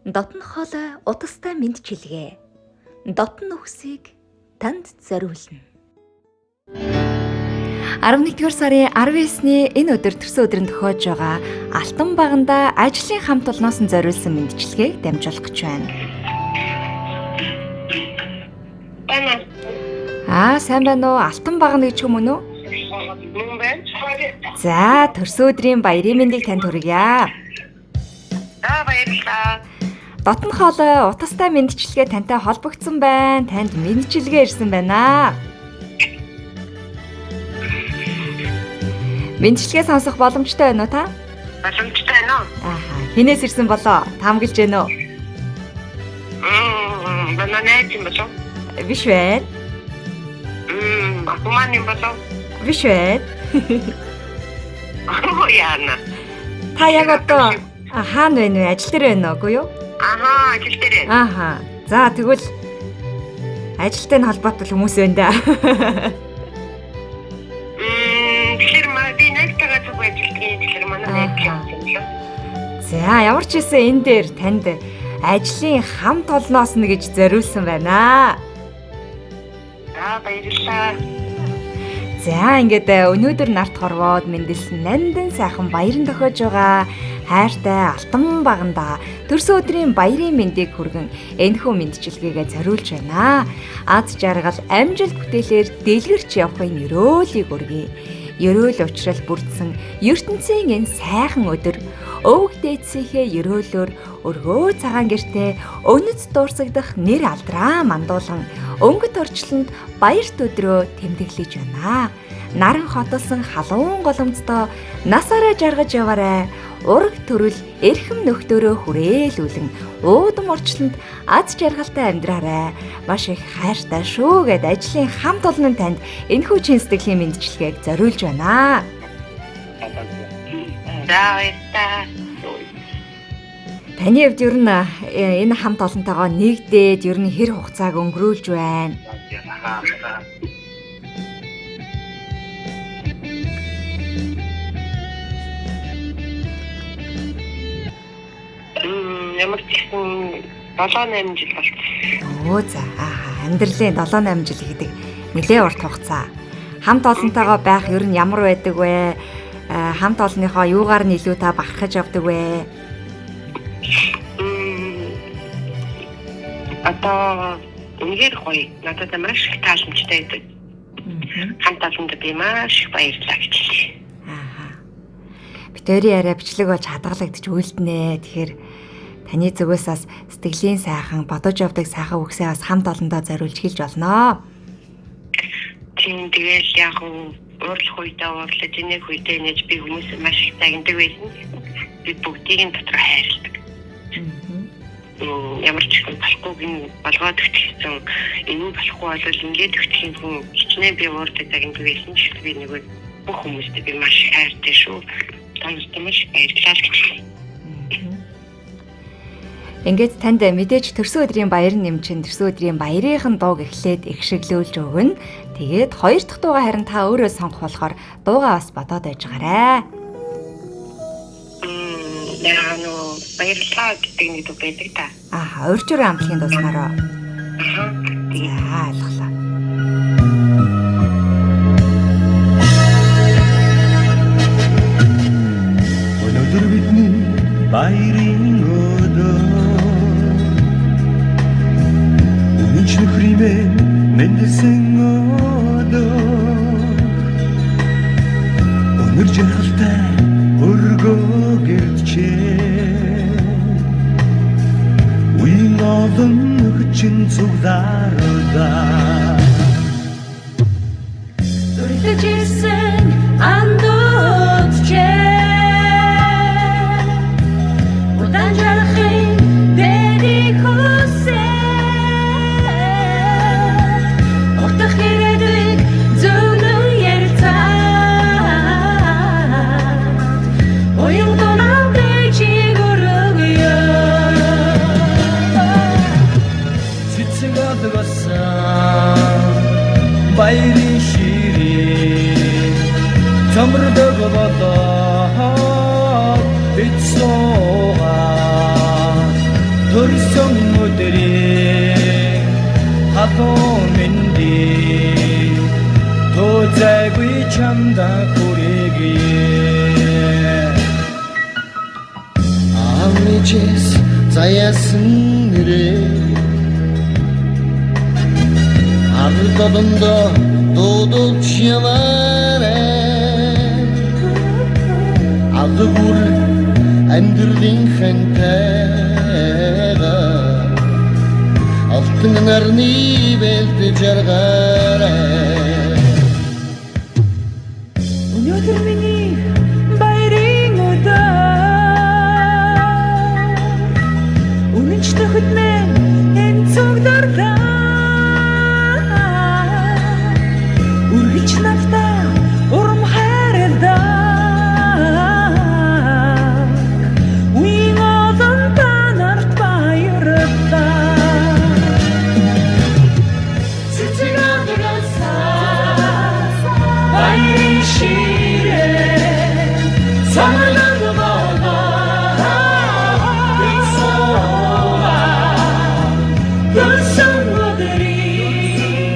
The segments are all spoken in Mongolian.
Дотн хоолой утастай мэдчилгээ. Дотн үхсийг танд зориулна. 11-р сарын 19-ний энэ өдөр төрсөн өдрөнд тохиож байгаа Алтан баганда ажлын хамт олноос нь зориулсан мэдчилгээг дамжуулах гэж байна. Сайн байна уу? Алтан багна гэж юм уу? Мөн байна. За, төрсөн өдрийн баярын мэндийг танд хүргье. Баярлалаа. Дотн хоолой утастай мэдчилгээ тантай холбогдсон байна. Танд мэдчилгээ ирсэн байна. Мэдчилгээ сонсох боломжтой байна уу та? Боломжтой байна уу? Хинээс ирсэн болоо? Таамаглаж байна уу? Манай найз юм болов? Биш байна. Ахман юм болов? Биш байна. Яана. Та яг одоо хаана байна вэ? Ажил дээр байна уу юу? Ажил дээр. За тэгвэл ажилтай нь холбоотой хүмүүс байна да. Тэгэхээр би найзтайгаа зүг ажилтгийн тэгэхээр манай найз юм лээ. За ямар ч хэсэн энэ дээр танд ажлын хамт олноос нь гэж зориулсан байна. Баярлалаа. За ингээд өнөөдөр нарт хорвоод мэндэлсэн нандин сайхан баярын тохиож байгаа хайртай Алтан баганда төрсөн өдрийн баярын мэндийг хүргэн энэхүү мэдчилгээгээ зориулж байна. Аз жаргал амжилт бүтээлээр дэлгэрч явахын өрөөлийг өргөе. Өрөөл уучрал бүрдсэн ертөнцийн энэ сайхан өдөр өвөг дээдсийнхээ өрөөлөөр өргөө цагаан гэртээ өнөц дуурсагдах нэр алдраа мандуулан өнгөт орчлонд баярт өдрөө тэмдэглэж байна. Наран хотолсон халуун голомцтой насаараа жаргаж яваарай. Ураг төрөл эрхэм нөхдөөрөө хүрээлүүлэн уудам орчлонд аз жаргалтай амьдраарай. Маш их хайртай шүү гэд ажлын хамт олон танд энэхүү чин сэтгэлийн мэдчилгээг зориулж байна. Таны хувьд ер нь энэ хамт олонтойгоо нэгдээд ер нь хэр хугацааг өнгөрүүлж байна? Ямар ч гэсэн 7-8 жил болсон. Амьдралын 7-8 жил гэдэг нэлээд урт хугацаа. Хамт олонтойгоо байх ер нь ямар байдаг вэ? Хамт олонныхоо юугаар нь илүү та бахархаж авдаг вэ? Одоо үнээр гоё. Надад маш их тааламжтай байдаг. Хамт олонд би маш баярлалаа гэж хэлье. Битүүрийн яриа бичлэг болж хадгалагдчих үйлдэнэ. Тэгэхээр таны зүгээс бас сэтгэлийн сайхан бодож явдаг сайхан үгсээ бас хамт олондоо зориулж хэлж болно. Тийм тэгэл яг уурлах үедээ уурлаж, инех үедээ нэж би хүмүүсээ маш их тагнадаг байсан. Би бүгдийг нь дотор хайрладаг. Ямар ч хүн болохгүйг нь болгоод өгчихсэн. Энэ болохгүй бол ингээд өгчих юм хичнээн би уурдаг тагнадаг байсан ч би нэг бүх хүмүүстэй би маш хайртай шүү. Таньд маш баярлалаа гэж хэлье. Ингээд танд мэдээж төрсөн өдрийн баяр нэмчин төрсөн өдрийн баярын дууг эхлээд ихшиглүүлж өгнө. Тэгээд хоёр дахь дуугаа харин та өөрөө сонгох болохоор дуугаа бас бодоод байж байгаарай. Баярлалаа гэдэг нэг дуу байдаг та. Урьдчилан амтлагийн дууснараа. Ойлголоо. Өнөөдөр бидний баярын өдөр Нөхриймээ мэндэлсэн өдөр Өнөр жаргалтай өргөө гэрчээ Үеийн олон хүчин цуглаардаа Дүрдэж ирсэн андуутчээ Удаан жарахын дэрийг хүсээ баярын ширээ замбар төрсөн өдрийн халуун мэндийг тооцоогүй чамда хүргэе. Амижээс заяасан нэрээ ард олондоо дуудуулж яваарай. Алдагүр амьдралын хэнтэйга алтан нарны бэлдэж жаргаарай. Өнөөдөр миний баярын өдөр. Үнэнч төхөд мэн энэ цогдорлоо. Үргэлж надтай урам хайрлаа. Үеийн олон танарт баярлалаа. Цэцэг амгасаа баярын ширээ самарлаг болоо. Төрсөн өдрийн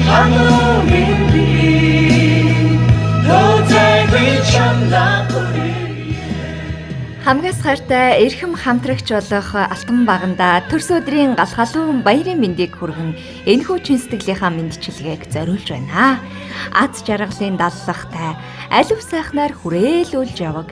халуун мэндийг тооцоогүй чамда хүргэе. Хамгаас хайртай эрхэм хамтрагч болох алтан баганда төрс өдрийн галгалуун баярын мэндийг хүргэн энэхүү чин сэтгэлийнхаа мэндчилгээг зориулж байна. Аз жаргалын даллахтай алив сайхнаар хүрээлүүлж яваг.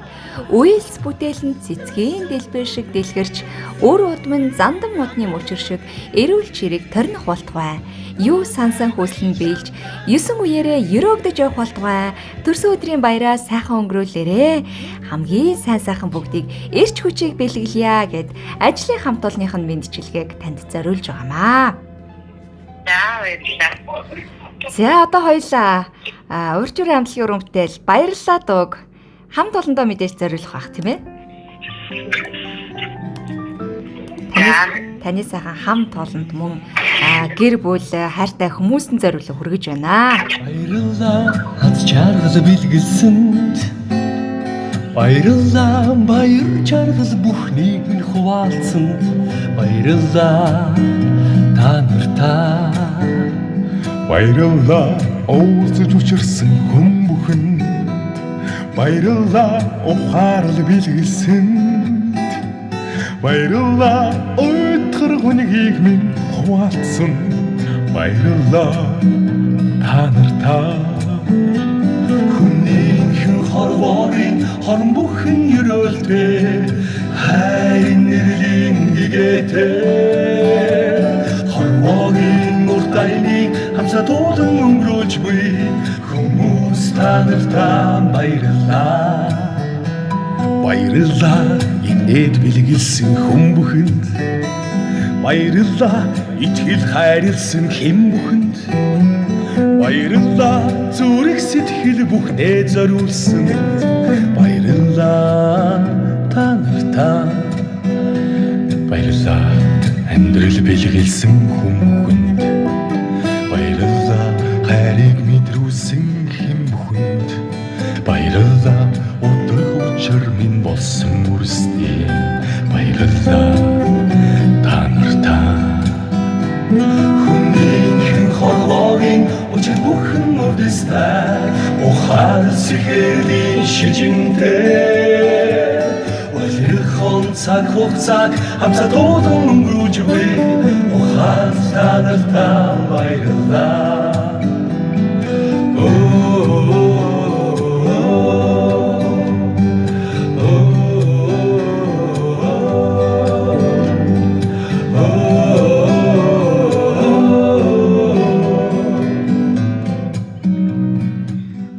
Үйлс бүтээлэнд цэцгийн дэлбэр шиг дэлгэрч өр удмын зандан модны мөчөр шиг эрүүл чирэг торних болтугай. Юу сансан хүслэн биелж 9 үеэрээ өрөөгдөж явах болтугай. Төрс өдрийн баяраа сайхан өнгөрүүлээрэ. Хамгийн сайн сайхан бүгдийг эрч хүчийг бэлгэлье гэд ажлын хамт олонных нь мэндчилгээг танд зориулж байгаамаа. За баярлалаа. За одоо хоёлаа урьдчилан амтлагын өрөмтөл баярлалаа дууг хамт олондоо мэдээж зориулах бах тийм ээ. Таны сайхан хамт олонд мөн гэр бүл хайртай хүмүүстэн зориулах хүргэж байна. Баярлалаа аз жаргал бэлгэлсэнд. Баярлалаа баяр жаргал бүхнийг минь хуваалцсан. Баярлалаа та нартай. Баярлалаа уулзаж учирсан хүн бүхэнд. Баярлалаа ухаарл бэлгэлсэнд. Баярлалаа өтгөр хүнгийг минь хуваалцсан. Баярлалаа та нартай. Хүнийхэн хорвоорын хорн бүхэн өрөөлтэй хайрын нэрлийн гэгээтэй хорвоорын уртайлыг хамсаа дуудан өнгөрүүлж буй хүмүүс та нартай баярлалаа. Баярлалаа инээд бэлгэлсэн хүн бүхэнд. Баярлалаа итгэл хайрлсан хэм бүхэнд. Баярлалаа зүрх сэтгэл бүхнээ зориулсан. Баярлалаа та нартай. Баярлалаа амьдрал бэлгэлсэн хүн бүхэнд. Баярлалаа хайрыг мэдрүүлсэн хэм бүхэнд. Баярлалаа өдөр учир минь болсон үрстэй. Баярлалаа та нартай. Хүнийхэн хорвоорын учир бүхэн үрдэстэй ухаал сэхэрлийн шижинтэй. Олирхон цаг хугацааг хамсаа дуудан өнгөрүүлж буй ухаал та нартай баярлалаа.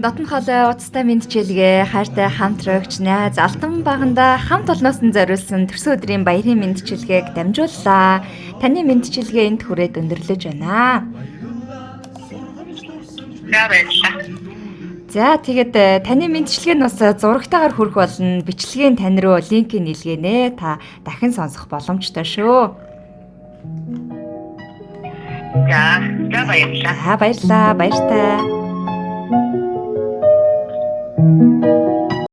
Дотн холой уцтай мэндчилгээ хайртай хамтрагч найз алтан баганда хамт олноос нь зориулсан төрс өдрийн баярын мэндчилгээг дамжууллаа. Таны мэндчилгээ энд хүрээд өндөрлөж байна. За тэгээд таны мэндчилгээ нь бас зурагтайгаар хүрэх болно. Бичлэгийн тань руу линкийг нийлгэнэ. Та дахин сонсох боломжтой шүү. За баярлалаа. Баярлалаа. Баяртай.